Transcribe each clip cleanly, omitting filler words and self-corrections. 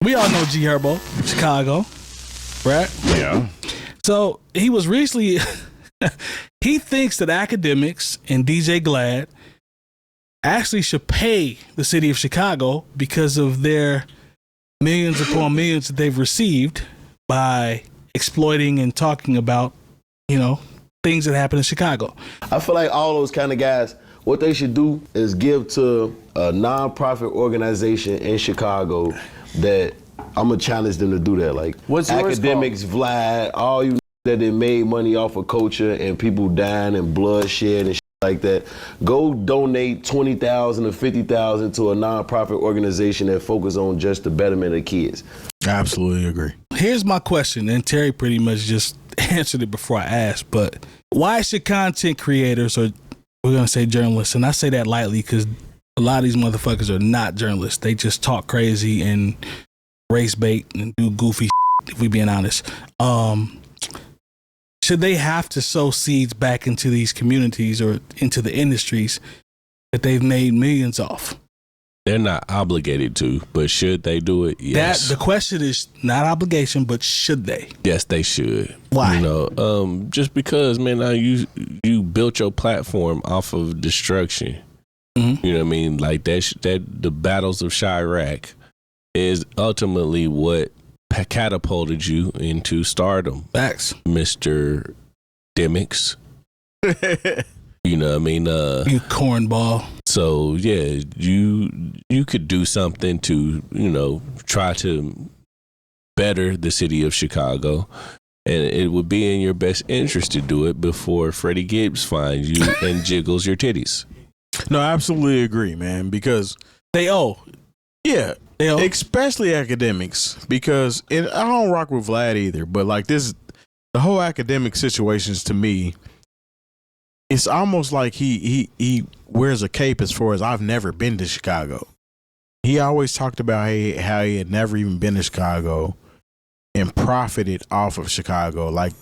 We all know G Herbo, Chicago, right? Yeah. So he was recently, he thinks that Akademiks and DJ Vlad actually should pay the city of Chicago because of their millions upon millions that they've received by exploiting and talking about, things that happen in Chicago. I feel like all those kind of guys, what they should do is give to a nonprofit organization in Chicago that I'm gonna challenge them to do that. Like What's yours Akademiks Vlad, all you that they made money off of culture and people dying and bloodshed and shit like that. Go donate $20,000 or $50,000 to a nonprofit organization that focus on just the betterment of kids. I absolutely agree. Here's my question, and Terry pretty much just answered it before I asked, but why should content creators, or we're going to say journalists, and I say that lightly because a lot of these motherfuckers are not journalists. They just talk crazy and race bait and do goofy shit, if we being honest. Should they have to sow seeds back into these communities or into the industries that they've made millions off? They're not obligated to, but should they do it? Yes. The question is not obligation, but should they? Yes, they should. Why? Just because, man, now you built your platform off of destruction. Mm-hmm. You know what I mean? Like that the battles of Chirac is ultimately what catapulted you into stardom. Facts. Mr. Akademiks. You know what I mean? You cornball. So yeah, you could do something to, try to better the city of Chicago. And it would be in your best interest to do it before Freddie Gibbs finds you and jiggles your titties. No, I absolutely agree, man, because they owe. Yeah. They owe. Especially Akademiks, because I don't rock with Vlad either, but like the whole academic situations to me, it's almost like he wears a cape as far as I've never been to Chicago. He always talked about how he had never even been to Chicago and profited off of Chicago. Like,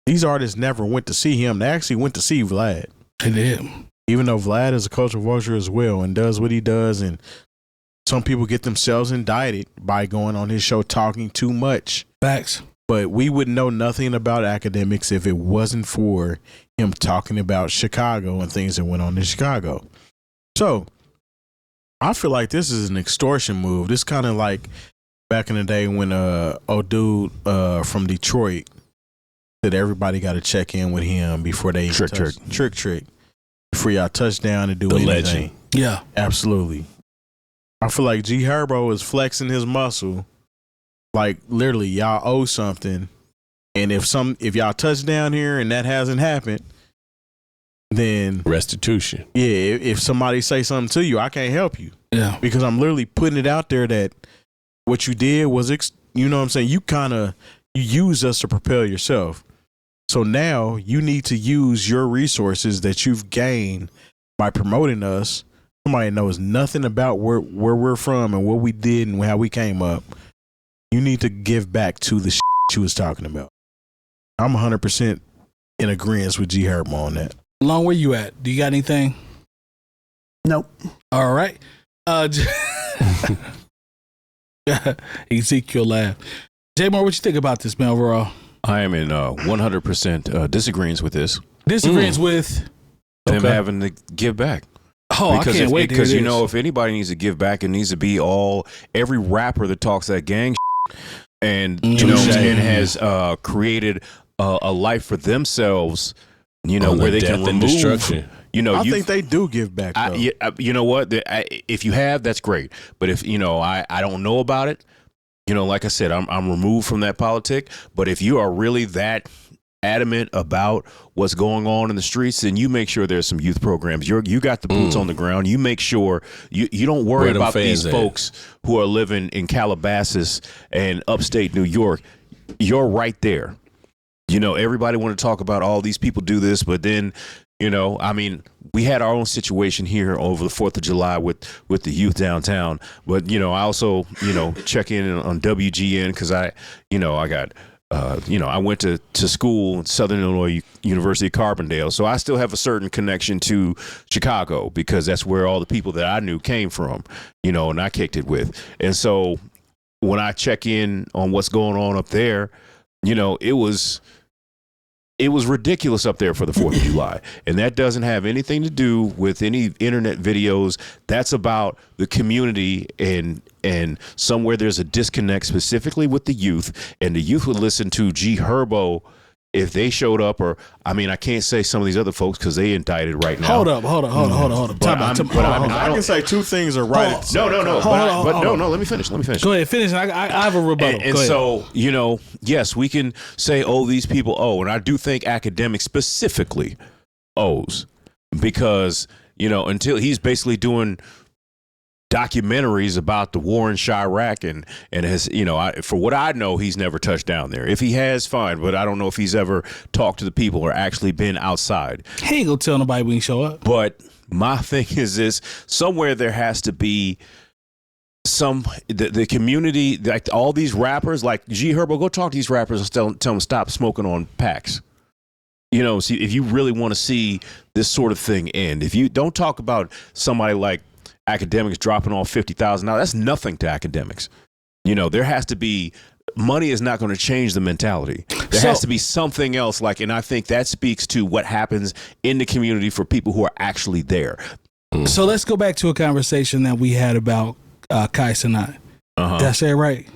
these artists never went to see him. They actually went to see Vlad. They did. Even though Vlad is a cultural vulture as well and does what he does, and some people get themselves indicted by going on his show talking too much. Facts. But we would know nothing about Akademiks if it wasn't for him talking about Chicago and things that went on in Chicago. So I feel like this is an extortion move. This kind of like back in the day when old dude from Detroit said everybody got to check in with him before they trick before y'all touch down and do anything. Legend. Yeah, absolutely. I feel like G Herbo is flexing his muscle. Like, literally, y'all owe something, and if y'all touch down here and that hasn't happened, then restitution. Yeah, if somebody say something to you, I can't help you. Yeah, because I'm literally putting it out there that what you did was, you know what I'm saying? You use us to propel yourself. So now you need to use your resources that you've gained by promoting us. Somebody knows nothing about where we're from and what we did and how we came up. You need to give back to the shit you was talking about. I'm 100% in agreement with G Herbo on that. Long, where you at? Do you got anything? Nope. All right. Ezekiel laugh. J Moore, what you think about this, man, overall? I am in 100% disagreements with this. Disagreements with them having to give back. Oh, because I can't wait. Because if anybody needs to give back, it needs to be every rapper that talks that gang and and has created a life for themselves. Where they can remove destruction. I think they do give back. You know what? If you have, that's great. But if I don't know about it. Like I said, I'm removed from that politic. But if you are really that adamant about what's going on in the streets, then you make sure there's some youth programs. You got the boots on the ground. You make sure you don't worry about these folks who are living in Calabasas and upstate New York. You're right there. Everybody want to talk about all these people do this, but then, we had our own situation here over the 4th of July with the youth downtown. But, I also, check in on WGN because I got, I went to school at Southern Illinois University of Carbondale. So I still have a certain connection to Chicago because that's where all the people that I knew came from, and I kicked it with. And so when I check in on what's going on up there, you know, it was ridiculous up there for the 4th of July. And that doesn't have anything to do with any internet videos. That's about the community, and somewhere there's a disconnect specifically with the youth, and the youth would listen to Herbo if they showed up, or I mean, I can't say some of these other folks because they indicted right now. Hold up. I can say two things are right. No. Let me finish. Go ahead, finish. I have a rebuttal. And so, you know, yes, we can say, oh, these people owe, and I do think Akademiks specifically owes, because, you know, until he's basically doing documentaries about the war in Chirac and has, you know, for what I know, he's never touched down there. If he has, fine, but I don't know if he's ever talked to the people or actually been outside. He ain't gonna tell nobody we can show up. But my thing is this: somewhere there has to be the community, like all these rappers, like Herbo, go talk to these rappers and tell them stop smoking on packs. You know, see, if you really want to see this sort of thing end, if you don't talk about somebody like Akademiks dropping off $50,000, that's nothing to Akademiks. You know, there has to be, money is not going to change the mentality. There has to be something else, like, and I think that speaks to what happens in the community for people who are actually there. So let's go back to a conversation that we had about Kai Cenat. Did I say it right?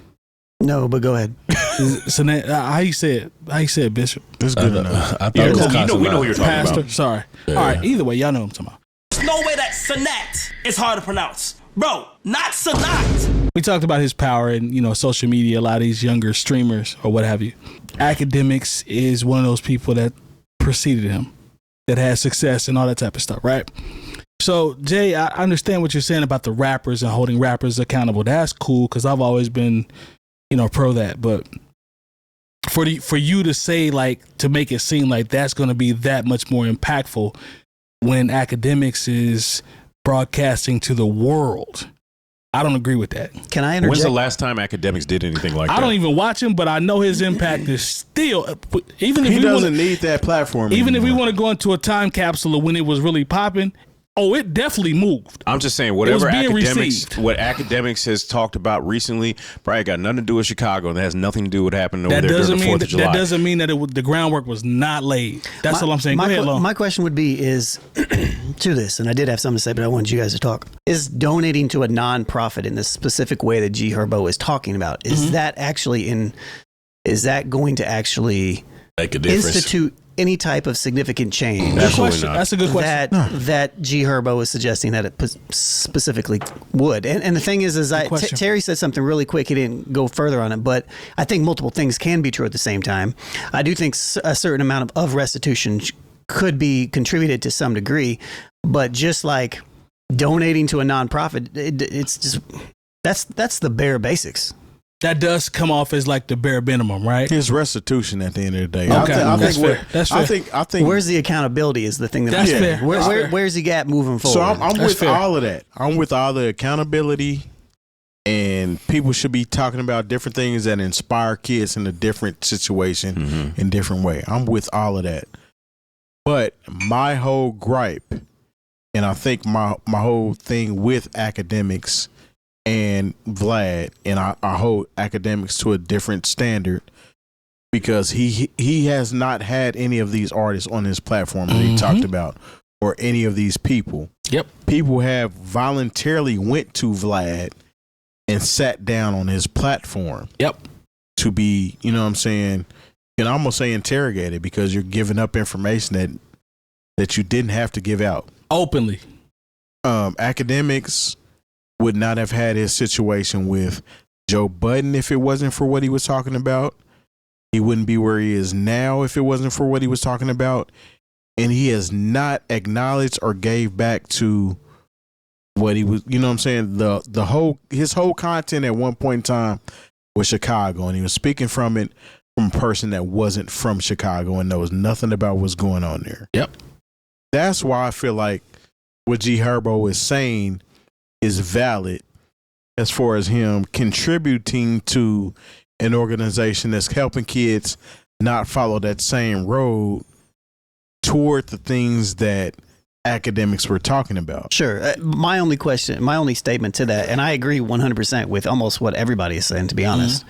No, but go ahead. Cenat, how you say it, Bishop? It's good enough. I thought it was we know who you're talking Pastor. about. Sorry. Yeah. All right. Either way, y'all know what I'm talking about. There's no way that Cenat is hard to pronounce. Bro, not Cenat. We talked about his power and, you know, social media, a lot of these younger streamers or what have you. Akademiks is one of those people that preceded him, that had success and all that type of stuff, right? So, Jay, I understand what you're saying about the rappers and holding rappers accountable. That's cool, because I've always been, you know, pro that. But for you to say, like, to make it seem like that's going to be that much more impactful when Akademiks is broadcasting to the world, I don't agree with that. Can I interject? When's the last time Akademiks did anything like that? I don't even watch him, but I know his impact is still, even if He we doesn't wanna, need that platform even if we anymore. want to go into a time capsule of when it was really popping, oh, it definitely moved. I'm just saying, whatever being received. Akademiks has talked about recently probably got nothing to do with Chicago, and that has nothing to do with happening over there during the 4th of July. That doesn't mean that the groundwork was not laid. That's all I'm saying. Go ahead, Lon. My question would be is to this, and I did have something to say, but I wanted you guys to talk. Is donating to a nonprofit in the specific way that Herbo is talking about, is that actually is that going to actually make a difference. institute any type of significant change? Good question. That's a good question. That Herbo is suggesting that it specifically would. And the thing is Terry said something really quick. He didn't go further on it, but I think multiple things can be true at the same time. I do think a certain amount of restitution could be contributed to some degree, but just like donating to a nonprofit, it's just that's the bare basics. That does come off as like the bare minimum, right? It's restitution at the end of the day. Okay, That's fair. I think where's the accountability is the thing that That's fair. Where's he at moving forward? So I'm with fair. all of that. I'm with all the accountability, and people should be talking about different things that inspire kids in a different situation, in different way. I'm with all of that. But my whole gripe, and I think my whole thing with Akademiks and Vlad, and I hold Akademiks to a different standard, because he has not had any of these artists on his platform that he talked about, or any of these people. Yep. People have voluntarily went to Vlad and sat down on his platform. Yep. To be, you know what I'm saying, you can almost say interrogated, because you're giving up information that you didn't have to give out. Openly. Akademiks would not have had his situation with Joe Budden if it wasn't for what he was talking about. He wouldn't be where he is now if it wasn't for what he was talking about. And he has not acknowledged or gave back to what he was, you know what I'm saying? His whole content at one point in time was Chicago, and he was speaking from a person that wasn't from Chicago and knows nothing about what's going on there. Yep. That's why I feel like what Herbo is saying is valid, as far as him contributing to an organization that's helping kids not follow that same road toward the things that academics we're talking about. Sure. My only statement to that, and I agree 100% with almost what everybody is saying, to be honest.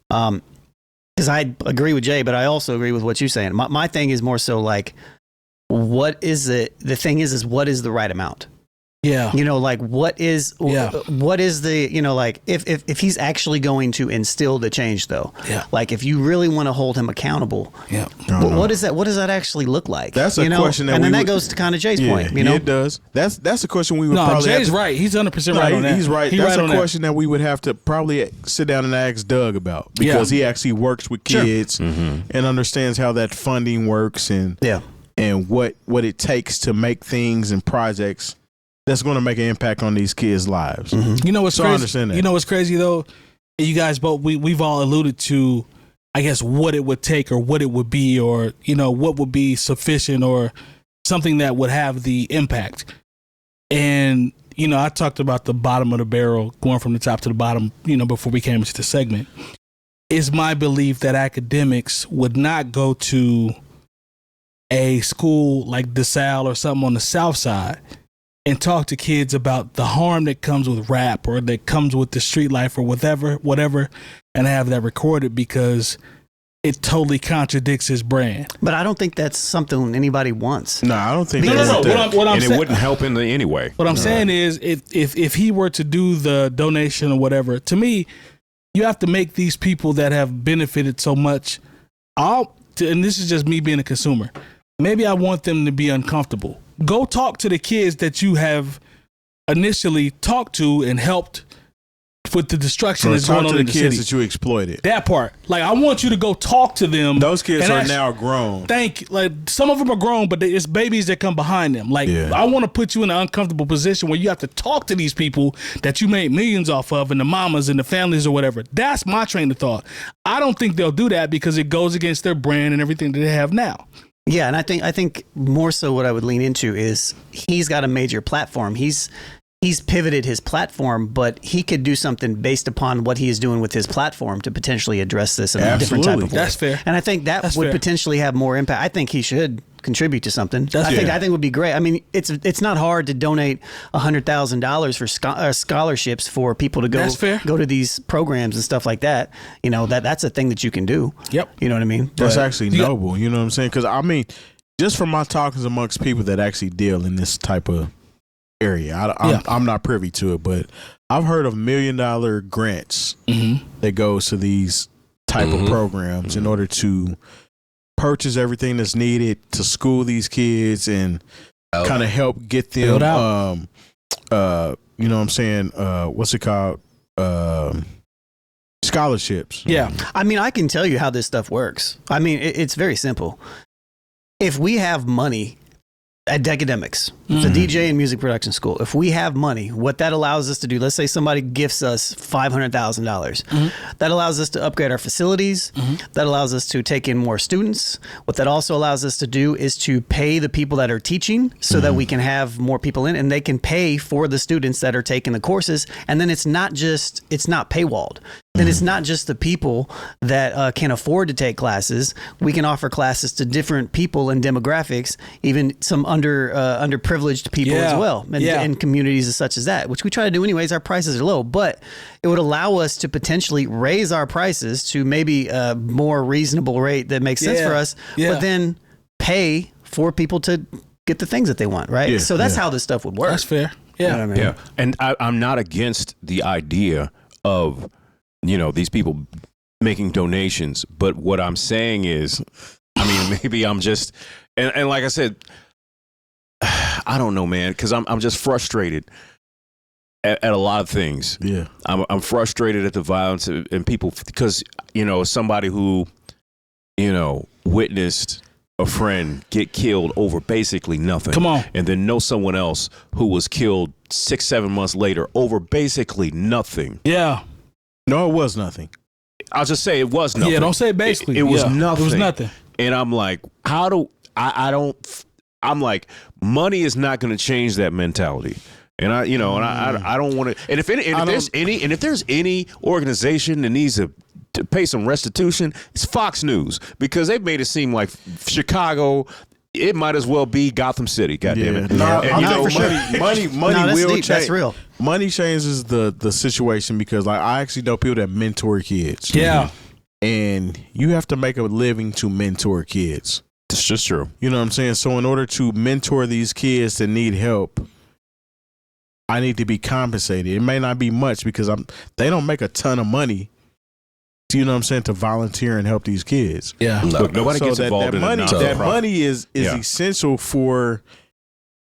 Because I agree with Jay, but I also agree with what you're saying. My thing is more so like, what is it? The thing is what is the right amount? Yeah. You know, like what is the, you know, like if he's actually going to instill the change though, like if you really want to hold him accountable, what does that actually look like? That's a question that, and then that goes to kind of Jay's point, you know? It does. That's a question we would probably Jay's right. He's 100% right on that. He's right. That's a question that we would have to probably sit down and ask Doug about, because he actually works with kids and understands how that funding works and what it takes to make things and projects that's going to make an impact on these kids' lives. You know what's crazy? I understand that. You know what's crazy though? You guys both, we've all alluded to, I guess, what it would take or what it would be, or, you know, what would be sufficient or something that would have the impact. And, you know, I talked about the bottom of the barrel, going from the top to the bottom, you know, before we came into the segment. It's my belief that academics would not go to a school like DeSalle or something on the South Side and talk to kids about the harm that comes with rap or that comes with the street life or whatever, and have that recorded, because it totally contradicts his brand. But I don't think that's something anybody wants. No, I don't think No. It wouldn't help in any way. What I'm saying is, if he were to do the donation or whatever, to me, you have to make these people that have benefited so much, and this is just me being a consumer, maybe I want them to be uncomfortable. Go talk to the kids that you have initially talked to and helped with the destruction that's going on in the city. Kids that you exploited. That part. Like, I want you to go talk to them. Those kids are now grown. Like, some of them are grown, but it's babies that come behind them. Like, I want to put you in an uncomfortable position where you have to talk to these people that you made millions off of, and the mamas and the families or whatever. That's my train of thought. I don't think they'll do that because it goes against their brand and everything that they have now. Yeah, and I think more so what I would lean into is he's got a major platform. He's pivoted his platform, but he could do something based upon what he is doing with his platform to potentially address this in a different type of way. That's fair. And I think that would potentially have more impact. I think he should contribute to something. I think it would be great. I mean, it's not hard to donate $100,000 for scholarships for people to go to these programs and stuff like that. You know, that's a thing that you can do. Yep. You know what I mean? That's actually noble. You know what I'm saying? Because I mean, just from my talkings amongst people that actually deal in this type of area, I'm not privy to it, but I've heard of $1 million grants that goes to these type of programs in order to purchase everything that's needed to school these kids and kind of help get them you know what I'm saying, what's it called, scholarships. I mean, I can tell you how this stuff works. I mean, it's very simple. If we have money at Akademiks, it's a DJ and music production school. If we have money, what that allows us to do, let's say somebody gifts us $500,000. That allows us to upgrade our facilities. That allows us to take in more students. What that also allows us to do is to pay the people that are teaching so that we can have more people in, and they can pay for the students that are taking the courses. And then it's not paywalled. Then it's not just the people that can afford to take classes. We can offer classes to different people and demographics, even some underprivileged people as well, and communities such as that, which we try to do anyways. Our prices are low, but it would allow us to potentially raise our prices to maybe a more reasonable rate that makes sense for us, but then pay for people to get the things that they want, right? So that's how this stuff would work. That's fair. Yeah. You know what I mean? And I'm not against the idea of, you know, these people making donations, but what I'm saying is, I mean, maybe I'm just, and like I said, I don't know, man, because I'm just frustrated at a lot of things. Yeah, I'm frustrated at the violence and people, because, you know, somebody who, you know, witnessed a friend get killed over basically nothing. Come on. And then know someone else who was killed 6-7 months later over basically nothing. Yeah. No, it was nothing. I'll just say it was nothing. Yeah, don't say basically. It was nothing. It was nothing. And I'm like, I'm like, money is not going to change that mentality. And I don't want to. And if there's any organization that needs to pay some restitution, it's Fox News, because they've made it seem like Chicago it might as well be Gotham City. Goddamn it! No, And, you know, for sure. money No, that's will deep. change. That's real. Money changes the situation because like I actually know people that mentor kids. Yeah. And you have to make a living to mentor kids. It's just true. You know what I'm saying? So in order to mentor these kids that need help, I need to be compensated. It may not be much because they don't make a ton of money. You know what I'm saying? To volunteer and help these kids. Yeah. Look, nobody gets involved in money. a That nonprofit. money is essential for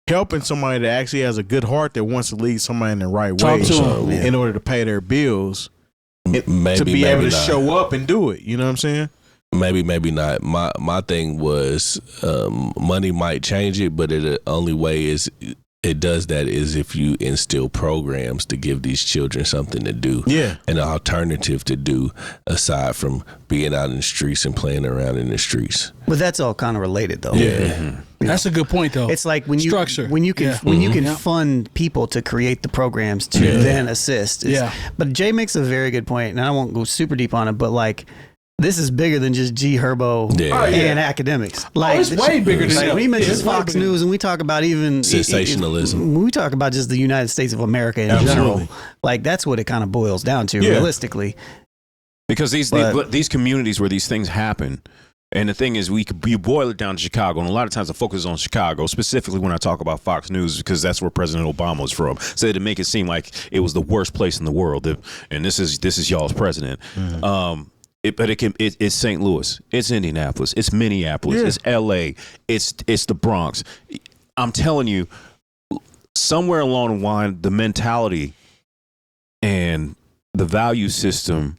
helping somebody that actually has a good heart that wants to lead somebody in the right Talk way to 'em. in order to pay their bills. Maybe, to be able to not. show up and do it. You know what I'm saying? Maybe not. My thing was money might change it, but the only way is it does that is if you instill programs to give these children something to do. Yeah. An alternative to do aside from being out in the streets and playing around in the streets. But that's all kind of related, though. Yeah. That's a good point, though. It's like when you Structure. when you can Yeah. when you can Yeah. fund people to create the programs to then assist. Yeah. But Jay makes a very good point, and I won't go super deep on it, but like this is bigger than just G Herbo Yeah. and academics. Like it's way bigger than like, that. when he mentions It's way Fox bigger. News and we talk about even Sensationalism. when we talk about just the United States of America in general, like that's what it kind of boils down to, realistically. Because these communities where these things happen, and the thing is, you boil it down to Chicago, and a lot of times the focus is on Chicago, specifically when I talk about Fox News, because that's where President Obama was from. So to make it seem like it was the worst place in the world, and this is y'all's president. It's St. Louis, it's Indianapolis, it's Minneapolis, it's L.A., it's the Bronx. I'm telling you, somewhere along the line, the mentality and the value system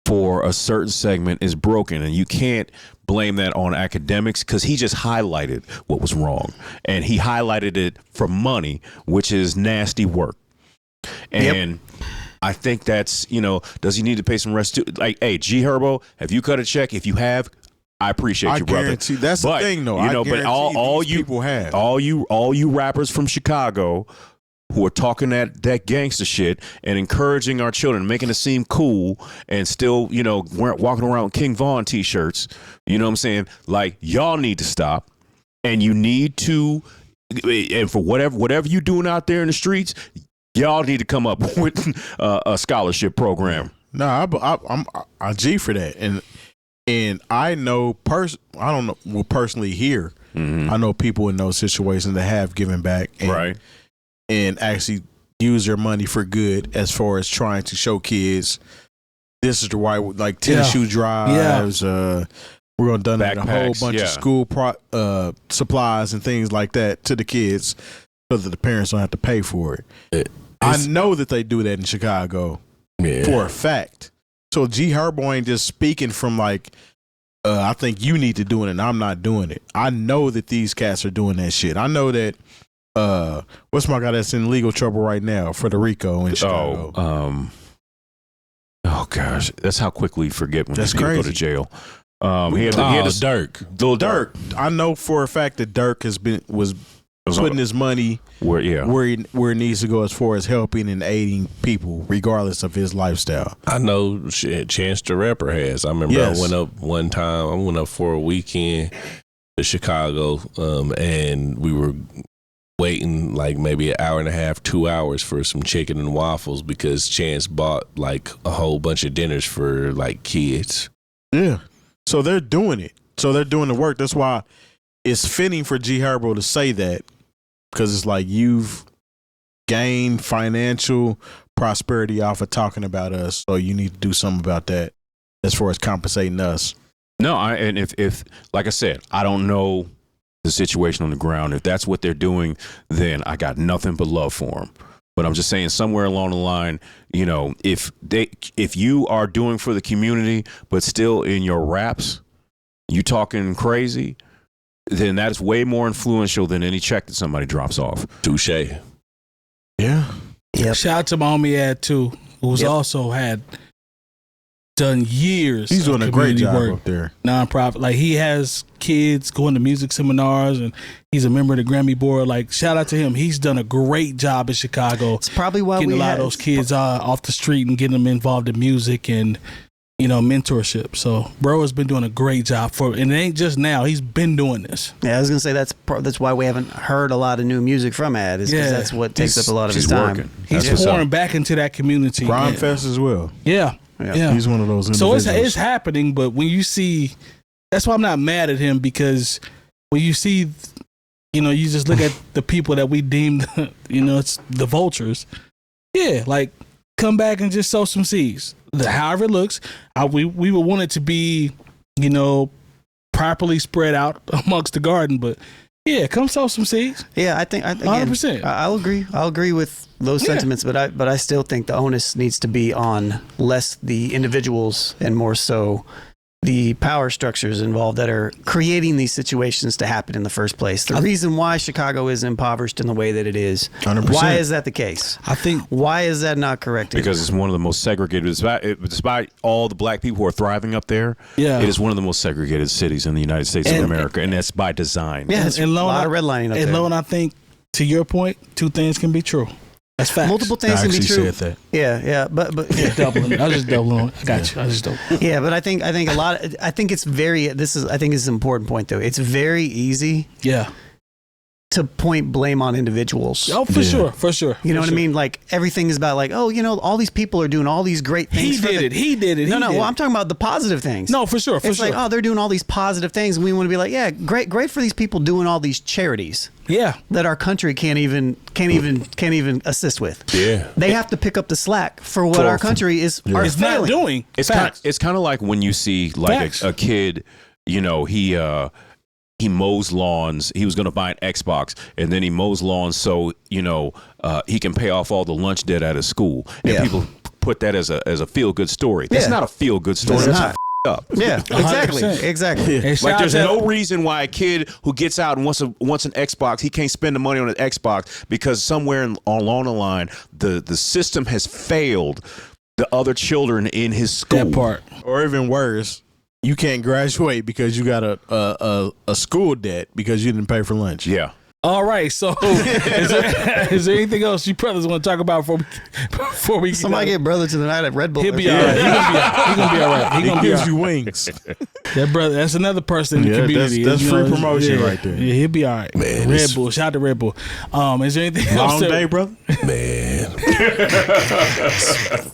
for a certain segment is broken, and you can't blame that on academics because he just highlighted what was wrong, and he highlighted it for money, which is nasty work. And I think that's, does he need to pay some restitution? Like, hey, G Herbo, have you cut a check? If you have, I appreciate you, brother. Guarantee, that's the thing, though. But all you people have, all you rappers from Chicago who are talking that gangster shit and encouraging our children, making it seem cool, and still, walking around with King Von t-shirts. You know what I'm saying? Like, y'all need to stop, and you need to, and for whatever you doing out there in the streets, y'all need to come up with a scholarship program. No, I'm a G for that, and I know I don't know. Well, personally here, I know people in those situations that have given back, and actually use their money for good as far as trying to show kids this is the right, like tennis shoe drives. We're gonna donate a whole bunch of school supplies and things like that to the kids so that the parents don't have to pay for it. I know that they do that in Chicago for a fact. So G Herbo ain't just speaking from like, I think you need to do it and I'm not doing it. I know that these cats are doing that shit. I know that what's my guy that's in legal trouble right now for the RICO in Chicago? Oh gosh, that's how quickly you forget when That's people go to crazy. jail. He had Dirk. Little Dirk. I know for a fact that Dirk was putting his money where it needs to go as far as helping and aiding people, regardless of his lifestyle. I know Chance the Rapper has. I remember I went up one time. I went up for a weekend to Chicago, and we were waiting like maybe an hour and a half, 2 hours for some chicken and waffles because Chance bought like a whole bunch of dinners for like kids. Yeah. So they're doing it. So they're doing the work. That's why it's fitting for G Herbo to say that, because it's like you've gained financial prosperity off of talking about us, so you need to do something about that as far as compensating us. No, and if like I said, I don't know the situation on the ground. If that's what they're doing, then I got nothing but love for them. But I'm just saying, somewhere along the line, if you are doing for the community, but still in your raps, you talking crazy, then that is way more influential than any check that somebody drops off. Touche. Yeah. Yep. Shout out to my homie Ad too, who's also had done years. He's doing of a great community job work, up there. nonprofit. Like he has kids going to music seminars, and he's a member of the Grammy board. Like shout out to him. He's done a great job in Chicago. It's probably why getting we a lot had of those kids off the street and getting them involved in music and mentorship. So bro has been doing a great job and it ain't just now. He's been doing this. Yeah, I was gonna say that's why we haven't heard a lot of new music from Ad. Is because that's what takes up a lot of his time. Working. He's pouring back into that community. Rhyme Fest as well. Yeah. He's one of those individuals. So it's happening, but when you see, that's why I'm not mad at him, because when you see, you just look at the people that we deemed, it's the vultures. Yeah, like come back and just sow some seeds. However it looks, we would want it to be, properly spread out amongst the garden, but yeah, come sow some seeds. Yeah, I think 100%. I'll agree. I'll agree with those sentiments, but I still think the onus needs to be on less the individuals and more so the power structures involved that are creating these situations to happen in the first place. The reason why Chicago is impoverished in the way that it is, 100%. Why is that the case? I think. Why is that not correct? Because it's one of the most segregated, despite all the black people who are thriving up there, it is one of the most segregated cities in the United States of America, and that's by design. Yeah, it's a lot of redlining up there. And Lone, I think, to your point, two things can be true. That's facts. Multiple things can be true. Said that. Yeah, but doubling. I was just doubling. I got you. I just doubling. Yeah, but I think a lot. I think it's very. I think it's an important point though. It's very easy. Yeah. To point blame on individuals. Oh, for sure. You know what I mean? Like everything is about like, all these people are doing all these great things. He did it. No. Well, I'm talking about the positive things. No, for sure. It's like, they're doing all these positive things, and we want to be like, yeah, great for these people doing all these charities. Yeah. That our country can't even assist with. Yeah. They have to pick up the slack for what our country is not doing. It's kind of like when you see like a kid, he mows lawns. He was going to buy an Xbox, and then he mows lawns so he can pay off all the lunch debt at his school. And people put that as a feel good story. That's not a feel good story. That's not up. Yeah, exactly. Like there's no reason why a kid who gets out and wants an Xbox, he can't spend the money on an Xbox because somewhere along the line the system has failed the other children in his school. That part, or even worse. You can't graduate because you got a school debt because you didn't pay for lunch. Yeah. All right. So, is there anything else you brothers want to talk about before we? Somebody get brother to the night at Red Bull. He'll be all right. He's gonna be all right. He gives you wings. That brother. That's another person in the community. That's free promotion right there. Yeah, he'll be all right. Man, Red Bull. Shout out to Red Bull. Is there anything else? Long day, brother. Man.